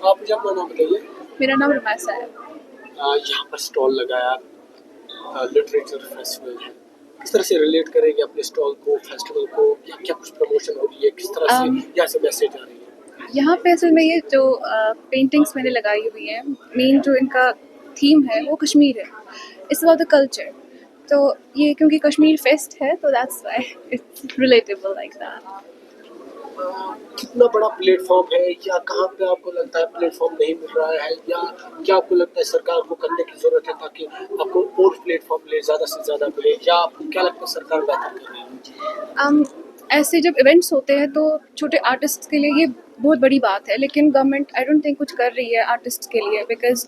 आप मुझे अपना नाम बताइए। मेरा नाम रमासा है। यहाँ पर स्टॉल लगाया, लिटरेचर फेस्टिवल है, किस तरह से रिलेट करेंगे अपने स्टॉल को फेस्टिवल को, या क्या कुछ प्रमोशन हो रही है, किस तरह से यहाँ से मैसेज आ रही है? यहाँ पे असल में ये जो पेंटिंग्स मैंने लगाई हुई हैं, मेन जो इनका थीम है वो कश्मीर है। It's about the culture. तो ये क्योंकि कश्मीर फेस्ट है तो that's why it's relatable like that. कितना बड़ा प्लेटफॉर्म है, या कहाँ पे आपको लगता है प्लेटफॉर्म नहीं मिल रहा है, या क्या आपको लगता है सरकार को करने की जरूरत है ताकि आपको और प्लेटफॉर्म मिले, ज़्यादा से ज़्यादा मिले, या आपको क्या लगता है सरकार बेहतर कर रही है? ऐसे जब इवेंट्स होते हैं तो छोटे आर्टिस्ट के लिए ये बहुत बड़ी बात है, लेकिन गवर्नमेंट आई डोंट थिंक कुछ कर रही है आर्टिस्ट के लिए, बिकॉज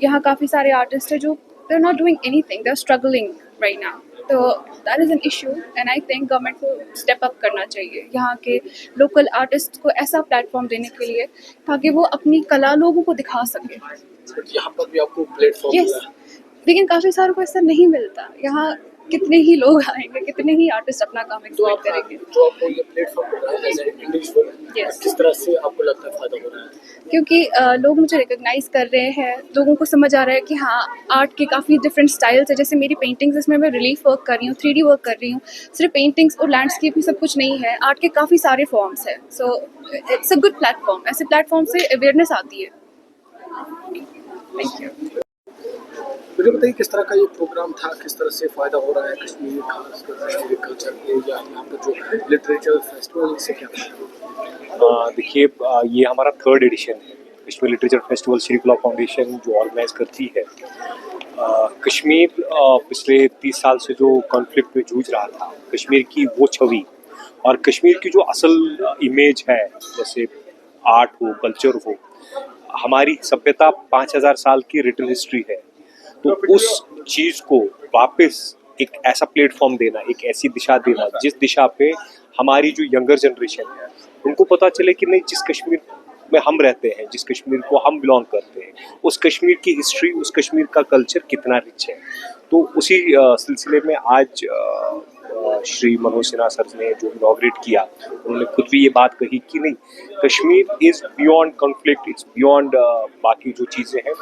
यहाँ काफ़ी सारे आर्टिस्ट हैं जो they are not doing anything, they are struggling right now. तो that is an issue and I think government को स्टेप अप करना चाहिए यहाँ के लोकल आर्टिस्ट को ऐसा प्लेटफॉर्म देने के लिए ताकि वो अपनी कला लोगों को दिखा सके। यहाँ पर भी आपको प्लेटफॉर्म यस, मिला है। लेकिन काफ़ी सारों को ऐसा नहीं मिलता। यहाँ कितने ही लोग आएंगे, कितने ही आर्टिस्ट अपना काम एक्सप्लोर करेंगे। तो आपको ये प्लेटफॉर्म मिल रहा है एज एन इंडिविजुअल, Yes. किस तरह से आपको लगता है फायदा हो रहा है? क्योंकि लोग मुझे रिकॉग्नाइज कर रहे हैं, लोगों को समझ आ रहा है कि हाँ आर्ट के काफ़ी डिफरेंट स्टाइल्स है। जैसे मेरी पेंटिंग्स, इसमें मैं रिलीफ वर्क कर रही हूँ, 3D वर्क कर रही हूँ। सिर्फ पेंटिंग्स और लैंडस्केप ही सब कुछ नहीं है, आर्ट के काफ़ी सारे फॉर्म्स हैं। So it's a good platform. ऐसे प्लेटफॉर्म से अवेयरनेस आती है। Thank you. मुझे बताइए किस तरह का ये प्रोग्राम था, किस तरह से फायदा हो रहा है कश्मीर, खासकर कश्मीरी कल्चर को, या यहाँ पर जो लिटरेचर फेस्टिवल, इससे क्या फायदा? देखिए, ये हमारा 3rd एडिशन है। Kashmir literature festival Shrikala foundation जो ऑर्गेनाइज करती है। कश्मीर पिछले 30 साल से जो कॉन्फ्लिक्ट में जूझ रहा था, कश्मीर की वो छवि और कश्मीर की जो असल इमेज है, जैसे आर्ट हो, कल्चर हो, हमारी सभ्यता 5000 साल की रिटन हिस्ट्री है। तो उस चीज़ को वापस एक ऐसा प्लेटफॉर्म देना, एक ऐसी दिशा देना जिस दिशा पे हमारी जो यंगर जनरेशन है उनको पता चले कि नहीं, जिस कश्मीर में हम रहते हैं, जिस कश्मीर को हम बिलोंग करते हैं, उस कश्मीर की हिस्ट्री, उस कश्मीर का कल्चर कितना रिच है। तो उसी सिलसिले में आज श्री मनोज सिन्हा सर ने जो इनॉग्रेट किया, उन्होंने खुद भी ये बात कही कि नहीं, Kashmir is beyond conflict, it's beyond बाकी जो चीज़ें हैं।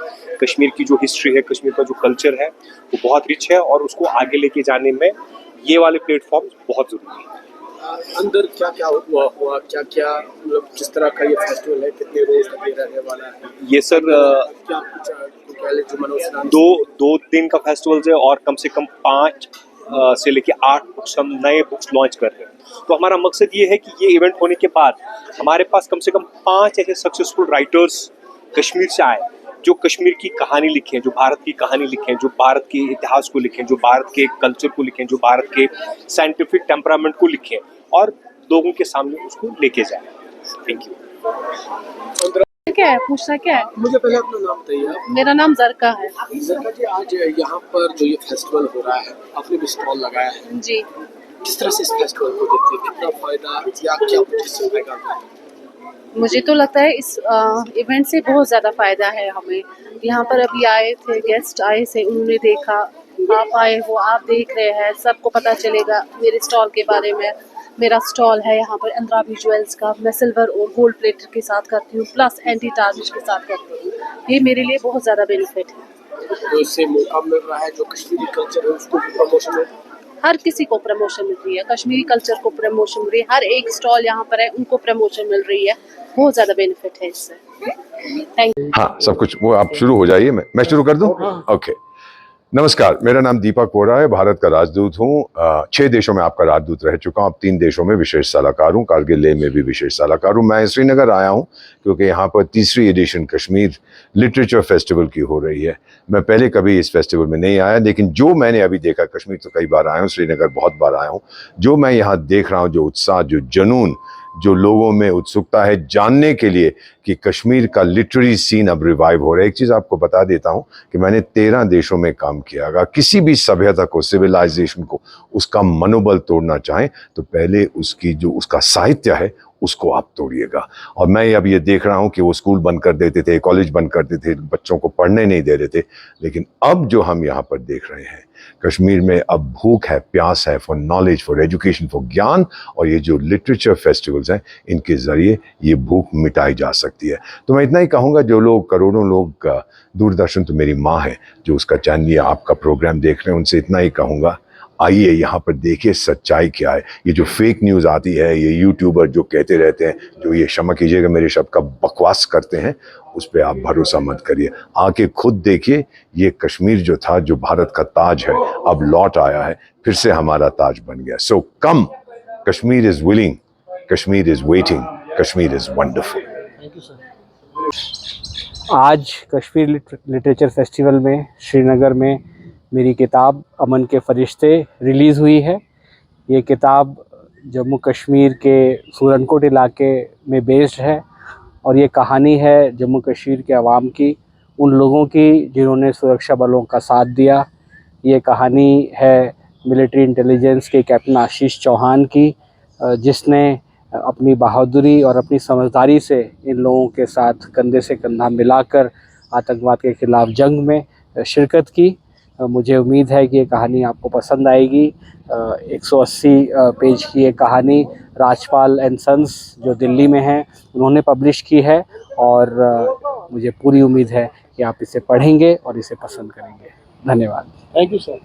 कश्मीर की जो हिस्ट्री है, कश्मीर का जो कल्चर है वो बहुत रिच है और उसको आगे लेके जाने में ये वाले प्लेटफॉर्म बहुत ज़रूरी है। अंदर क्या क्या हुआ क्या क्या, मतलब किस तरह का ये फेस्टिवल है, कितने रोज तक ये रहने वाला है? ये सर क्या कुछ पहले जो मनोज सिन्हा दो दिन का फेस्टिवल है और कम से कम 5 से लेके 8 बुक्स, हम नए बुक्स लॉन्च कर रहे हैं। तो हमारा मकसद ये है कि ये इवेंट होने के बाद हमारे पास कम से कम 5 ऐसे सक्सेसफुल राइटर्स कश्मीर से आए जो कश्मीर की कहानी लिखें, जो भारत की कहानी लिखें, जो भारत के इतिहास को लिखें, जो भारत के कल्चर को लिखें, जो भारत के साइंटिफिक टेम्परामेंट को लिखें और लोगों के सामने उसको लेके जाएं। Thank you. क्या है, पूछना क्या है? मुझे पहले अपना नाम बताइए आप। मेरा नाम जरका है। जरका जी, आज यहाँ पर जो ये फेस्टिवल हो रहा है, आपने भी स्टॉल लगाया है, जी, किस तरह से इस फेस्टिवल को देखते हैं, कितना फायदा या क्या कुछ इससे होगा? मुझे तो लगता है इस इवेंट से बहुत ज़्यादा फ़ायदा है हमें। यहाँ पर अभी आए थे, गेस्ट आए थे, उन्होंने देखा, आप आए हो, आप देख रहे हैं, सबको पता चलेगा मेरे स्टॉल के बारे में। मेरा स्टॉल है यहाँ पर अंद्राबी ज्वेल्स का। मैं सिल्वर और गोल्ड प्लेटेड के साथ करती हूँ, प्लस एंटी टार्निश के साथ करती हूँ। ये मेरे लिए बहुत ज़्यादा बेनिफिट है। तो इससे मौका मिल रहा है जो कश्मीरी कल्चर है उसको प्रमोशन में, हर किसी को प्रमोशन मिल रही है, कश्मीरी कल्चर को प्रमोशन मिल रही है। हर एक स्टॉल यहाँ पर है, उनको प्रमोशन मिल रही है। बहुत ज़्यादा बेनिफिट है इससे। Thank you. हाँ, सब कुछ वो आप शुरू हो जाइए, मैं शुरू कर दूं? ओके। नमस्कार, मेरा नाम दीपक वोरा है, भारत का राजदूत हूँ। 6 देशों में आपका राजदूत रह चुका हूँ, अब 3 देशों में विशेष सलाहकार हूँ, कारगिल लेह में भी विशेष सलाहकार हूँ। मैं श्रीनगर आया हूँ क्योंकि यहाँ पर 3री एडिशन कश्मीर लिटरेचर फेस्टिवल की हो रही है। मैं पहले कभी इस फेस्टिवल में नहीं आया, लेकिन जो मैंने अभी देखा, कश्मीर तो कई बार आया हूँ, श्रीनगर बहुत बार आया हूँ, जो मैं यहाँ देख रहा हूँ, जो उत्साह, जो जुनून, जो लोगों में उत्सुकता है जानने के लिए कि कश्मीर का लिटरेरी सीन अब रिवाइव हो रहा है। एक चीज़ आपको बता देता हूँ कि मैंने 13 देशों में काम किया। अगर किसी भी सभ्यता को, सिविलाइजेशन को, उसका मनोबल तोड़ना चाहें तो पहले उसकी जो उसका साहित्य है उसको आप तोड़िएगा। और मैं अब ये देख रहा हूँ कि वो स्कूल बंद कर देते थे, कॉलेज बंद कर देते थे, बच्चों को पढ़ने नहीं दे रहे थे, लेकिन अब जो हम यहाँ पर देख रहे हैं, कश्मीर में अब भूख है, प्यास है for knowledge, for education, for ज्ञान, और ये जो लिटरेचर फेस्टिवल्स हैं इनके ज़रिए ये भूख मिटाई जा सकती है। तो मैं इतना ही कहूँगा, जो लोग, करोड़ों लोग, दूरदर्शन तो मेरी माँ है जो उसका चैनल आपका प्रोग्राम देख रहे हैं, उनसे इतना ही कहूँगा, आइए यहाँ पर देखिए सच्चाई क्या है। ये जो फेक न्यूज़ आती है, ये यूट्यूबर जो कहते रहते हैं, जो ये क्षमा कीजिएगा मेरे शब्द का बकवास करते हैं, उस पर आप भरोसा मत करिए। आके खुद देखिए, ये कश्मीर जो था, जो भारत का ताज है, अब लौट आया है, फिर से हमारा ताज बन गया। So come, Kashmir is willing, Kashmir is waiting, Kashmir is wonderful. Thank you sir. आज कश्मीर लिटरेचर फेस्टिवल में श्रीनगर में मेरी किताब अमन के फरिश्ते रिलीज़ हुई है। ये किताब जम्मू कश्मीर के सूरनकोट इलाके में बेस्ड है और ये कहानी है जम्मू कश्मीर के अवाम की, उन लोगों की जिन्होंने सुरक्षा बलों का साथ दिया। ये कहानी है मिलिट्री इंटेलिजेंस के कैप्टन आशीष चौहान की, जिसने अपनी बहादुरी और अपनी समझदारी से इन लोगों के साथ कंधे से कंधा मिलाकर आतंकवाद के ख़िलाफ़ जंग में शिरकत की। मुझे उम्मीद है कि ये कहानी आपको पसंद आएगी। 180 पेज की ये कहानी राजपाल एंड सन्स जो दिल्ली में हैं उन्होंने पब्लिश की है और मुझे पूरी उम्मीद है कि आप इसे पढ़ेंगे और इसे पसंद करेंगे। धन्यवाद। Thank you sir.